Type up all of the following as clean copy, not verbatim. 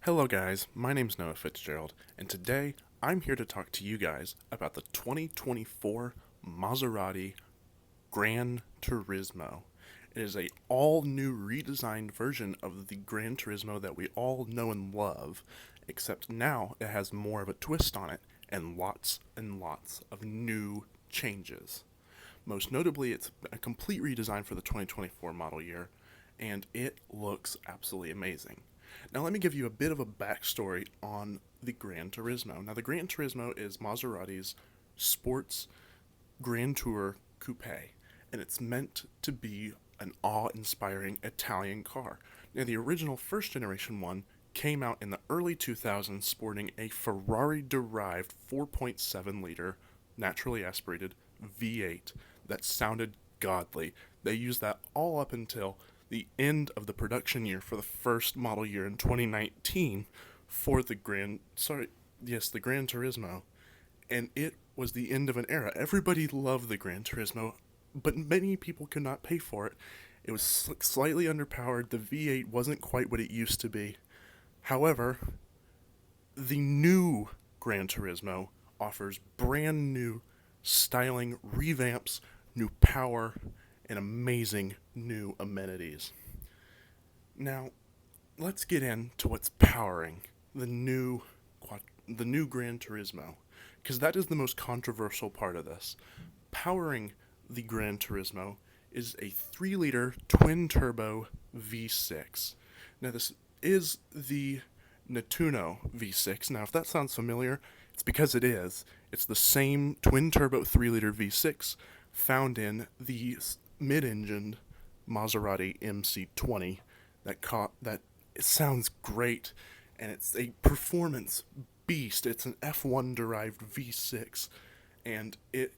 Hello guys, my name's Noah Fitzgerald, and today I'm here to talk to you guys about the 2024 Maserati GranTurismo. It is a all-new redesigned version of the GranTurismo that we all know and love, except now it has more of a twist on it and lots of new changes. Most notably, it's a complete redesign for the 2024 model year, and it looks absolutely amazing. Now, let me give you a bit of a backstory on the Gran Turismo. Now, the Gran Turismo is Maserati's sports Grand Tour coupe, and it's meant to be an awe-inspiring Italian car. Now, the original first generation one came out in the early 2000s sporting a Ferrari-derived 4.7-liter naturally aspirated V8 that sounded godly. They used that all up until the end of the production year for the first model year in 2019 for the Gran Turismo, and it was the end of an era. Everybody loved the Gran Turismo, but many people could not pay for it. It was slightly underpowered. The V8 wasn't quite what it used to be. However, the new Gran Turismo offers brand new styling, revamps, new power, and amazing new amenities. Now, let's get into what's powering the new Gran Turismo, because that is the most controversial part of this. Powering the Gran Turismo is a 3-liter twin-turbo V6. Now, this is the Nettuno V6. Now, if that sounds familiar, it's because it is. It's the same twin-turbo 3-liter V6 found in the mid-engined Maserati MC20 that it sounds great, and it's a performance beast. It's an F1 derived V6, and it's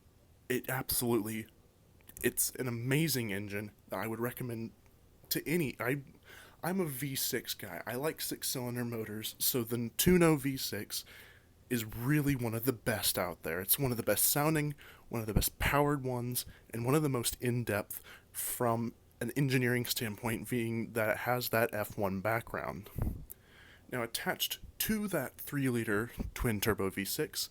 an amazing engine that I would recommend to any. I'm a V6 guy. I like 6-cylinder motors, so the Nettuno V6 is really one of the best out there. It's one of the best sounding, one of the best powered ones, and one of the most in-depth from an engineering standpoint, being that it has that F1 background. Now, attached to that 3-liter twin-turbo V6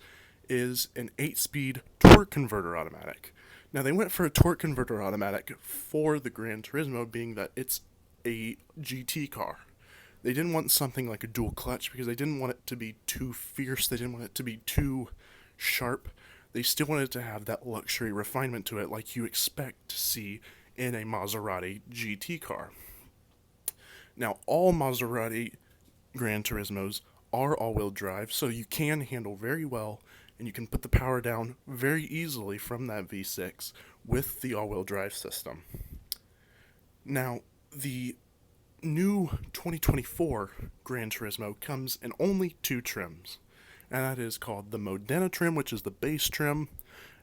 is an 8-speed torque converter automatic. Now, they went for a torque converter automatic for the Gran Turismo, being that it's a GT car. They didn't want something like a dual clutch because they didn't want it to be too fierce. They didn't want it to be too sharp. They still wanted to have that luxury refinement to it like you expect to see in a Maserati GT car. Now, all Maserati Gran Turismos are all-wheel drive, so you can handle very well, and you can put the power down very easily from that V6 with the all-wheel drive system. Now, the new 2024 Gran Turismo comes in only 2 trims, and that is called the Modena trim, which is the base trim,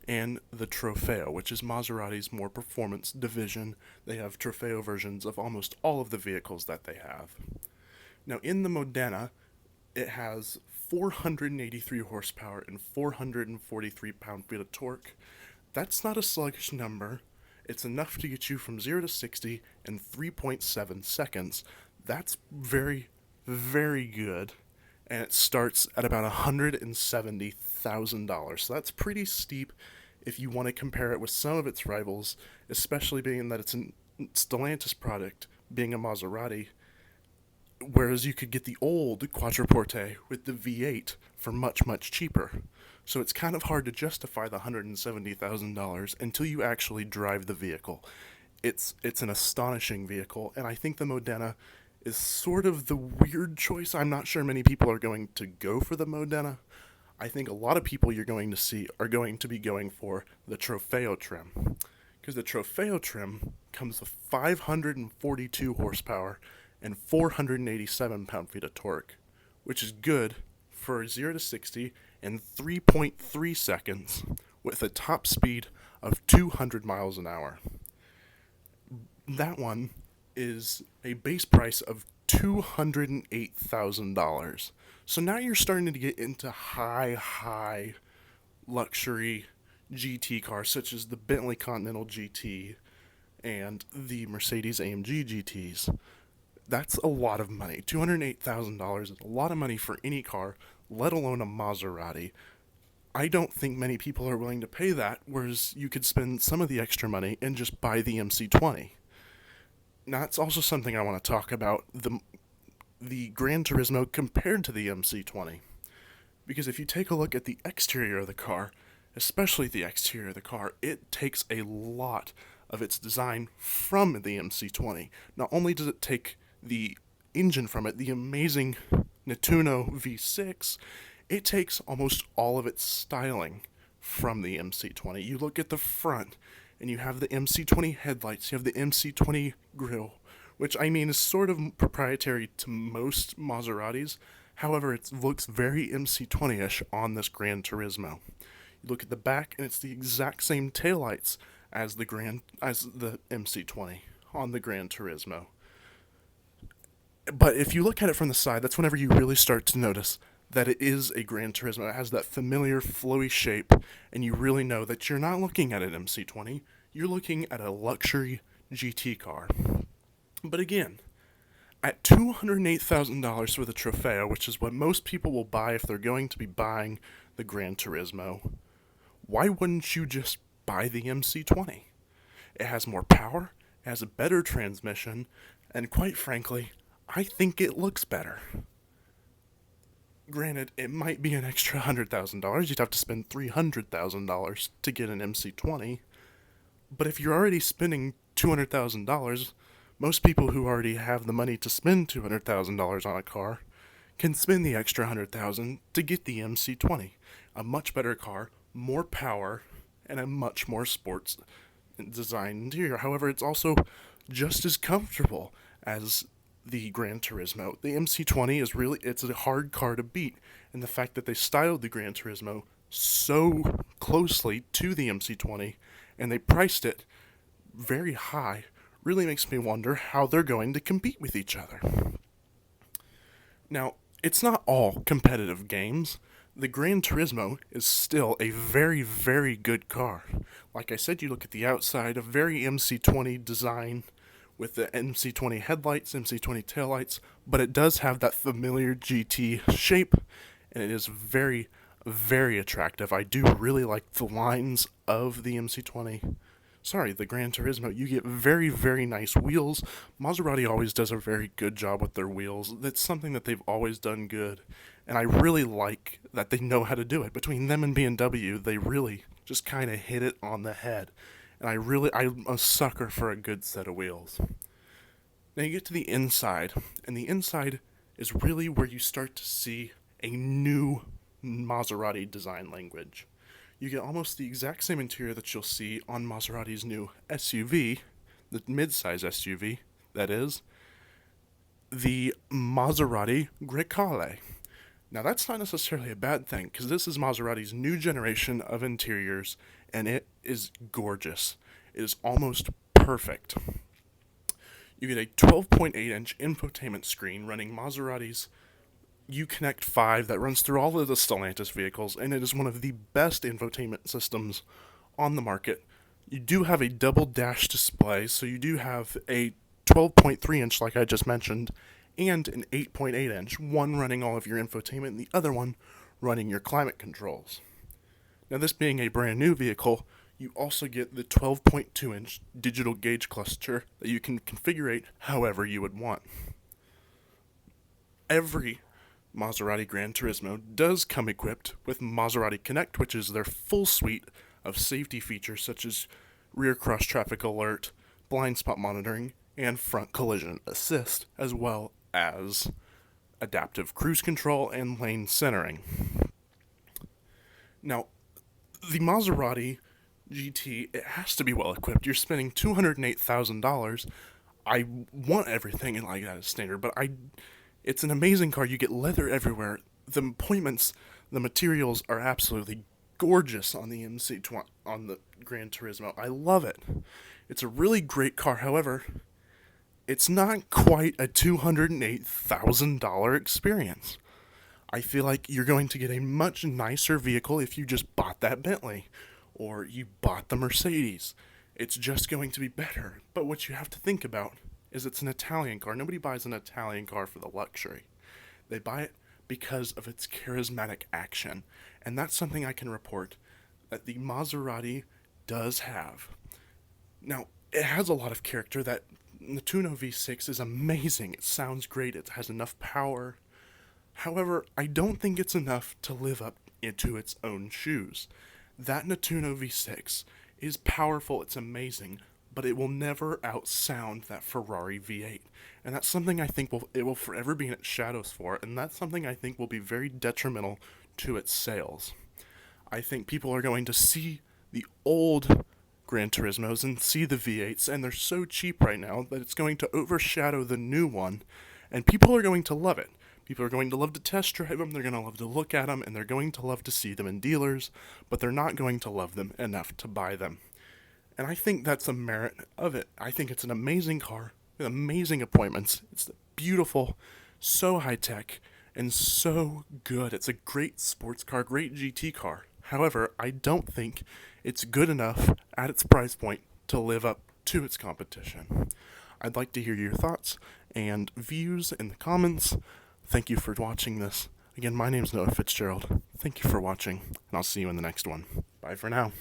and the Trofeo, which is Maserati's more performance division. They have Trofeo versions of almost all of the vehicles that they have. Now, in the Modena, it has 483 horsepower and 443 pound-feet of torque. That's not a sluggish number. It's enough to get you from 0 to 60 in 3.7 seconds. That's very, very good. And it starts at about $170,000. So that's pretty steep if you want to compare it with some of its rivals, especially being that it's a Stellantis product, being a Maserati. Whereas you could get the old Quattroporte with the V8 for much, much cheaper. So it's kind of hard to justify the $170,000 until you actually drive the vehicle. It's an astonishing vehicle, and I think the Modena is sort of the weird choice. I'm not sure many people are going to go for the Modena. I think a lot of people you're going to see are going to be going for the Trofeo trim, because the Trofeo trim comes with 542 horsepower and 487 pound-feet of torque, which is good for 0 to 60 in 3.3 seconds with a top speed of 200 miles an hour. That one is a base price of $208,000. So now you're starting to get into high luxury GT cars such as the Bentley Continental GT and the Mercedes AMG GTs. That's a lot of money. $208,000 is a lot of money for any car, let alone a Maserati. I don't think many people are willing to pay that, whereas you could spend some of the extra money and just buy the MC20. Now, that's also something I want to talk about, the GranTurismo compared to the MC20. Because if you take a look at the exterior of the car, especially the exterior of the car, it takes a lot of its design from the MC20. Not only does it take the engine from it, the amazing Nettuno V6, it takes almost all of its styling from the MC20. You look at the front, and you have the MC20 headlights, you have the MC20 grille, which I mean is sort of proprietary to most Maseratis. However, it looks very MC20-ish on this GranTurismo. You look at the back, and it's the exact same taillights as the MC20 on the GranTurismo. But if you look at it from the side, that's whenever you really start to notice that it is a GranTurismo. It has that familiar flowy shape, and you really know that you're not looking at an MC20, you're looking at a luxury GT car. But again, at $208,000 for the Trofeo, which is what most people will buy if they're going to be buying the GranTurismo, why wouldn't you just buy the MC20? It has more power, it has a better transmission, and quite frankly, I think it looks better. Granted, it might be an extra $100,000. You'd have to spend $300,000 to get an MC20. But if you're already spending $200,000, most people who already have the money to spend $200,000 on a car can spend the extra $100,000 to get the MC20. A much better car, more power, and a much more sports design interior. However, it's also just as comfortable as the GranTurismo. The MC20 is really, it's a hard car to beat, and the fact that they styled the GranTurismo so closely to the MC20 and they priced it very high really makes me wonder how they're going to compete with each other. Now, it's not all competitive games. The GranTurismo is still a very, very good car. Like I said, you look at the outside, a very MC20 design with the MC20 headlights, MC20 taillights, but it does have that familiar GT shape, and it is very, very attractive. I do really like the lines of the MC20. Sorry, the GranTurismo. You get very, very nice wheels. Maserati always does a very good job with their wheels. That's something that they've always done good, and I really like that they know how to do it. Between them and BMW, they really just kind of hit it on the head. And I'm a sucker for a good set of wheels. Now you get to the inside, and the inside is really where you start to see a new Maserati design language. You get almost the exact same interior that you'll see on Maserati's new SUV, the midsize SUV, that is, the Maserati Grecale. Now that's not necessarily a bad thing, because this is Maserati's new generation of interiors, and it is gorgeous. It is almost perfect. You get a 12.8-inch infotainment screen running Maserati's Uconnect 5 that runs through all of the Stellantis vehicles, and it is one of the best infotainment systems on the market. You do have a double dash display, so you do have a 12.3-inch, like I just mentioned, and an 8.8-inch, one running all of your infotainment and the other one running your climate controls. Now, this being a brand new vehicle, you also get the 12.2-inch digital gauge cluster that you can configure however you would want. Every Maserati GranTurismo does come equipped with Maserati Connect, which is their full suite of safety features such as rear cross traffic alert, blind spot monitoring, and front collision assist, as well as adaptive cruise control and lane centering. Now, the Maserati GT, it has to be well equipped. You're spending $208,000. I want everything in like that as standard, but it's an amazing car. You get leather everywhere. The appointments, the materials are absolutely gorgeous on the on the GranTurismo. I love it. It's a really great car. However, it's not quite a $208,000 experience. I feel like you're going to get a much nicer vehicle if you just bought that Bentley or you bought the Mercedes. It's just going to be better. But what you have to think about is it's an Italian car. Nobody buys an Italian car for the luxury. They buy it because of its charismatic action. And that's something I can report that the Maserati does have. Now, it has a lot of character. That Nettuno V6 is amazing. It sounds great. It has enough power. However, I don't think it's enough to live up into its own shoes. That Nettuno V6 is powerful. It's amazing. But it will never outsound that Ferrari V8. And that's something I think it will forever be in its shadows for, and that's something I think will be very detrimental to its sales. I think people are going to see the old GranTurismos and see the V8s, and they're so cheap right now that it's going to overshadow the new one, and people are going to love it. People are going to love to test drive them, they're going to love to look at them, and they're going to love to see them in dealers, but they're not going to love them enough to buy them. And I think that's a merit of it. I think it's an amazing car with amazing appointments. It's beautiful, so high-tech, and so good. It's a great sports car, great GT car. However, I don't think it's good enough at its price point to live up to its competition. I'd like to hear your thoughts and views in the comments. Thank you for watching this. Again, my name's Noah Fitzgerald. Thank you for watching, and I'll see you in the next one. Bye for now.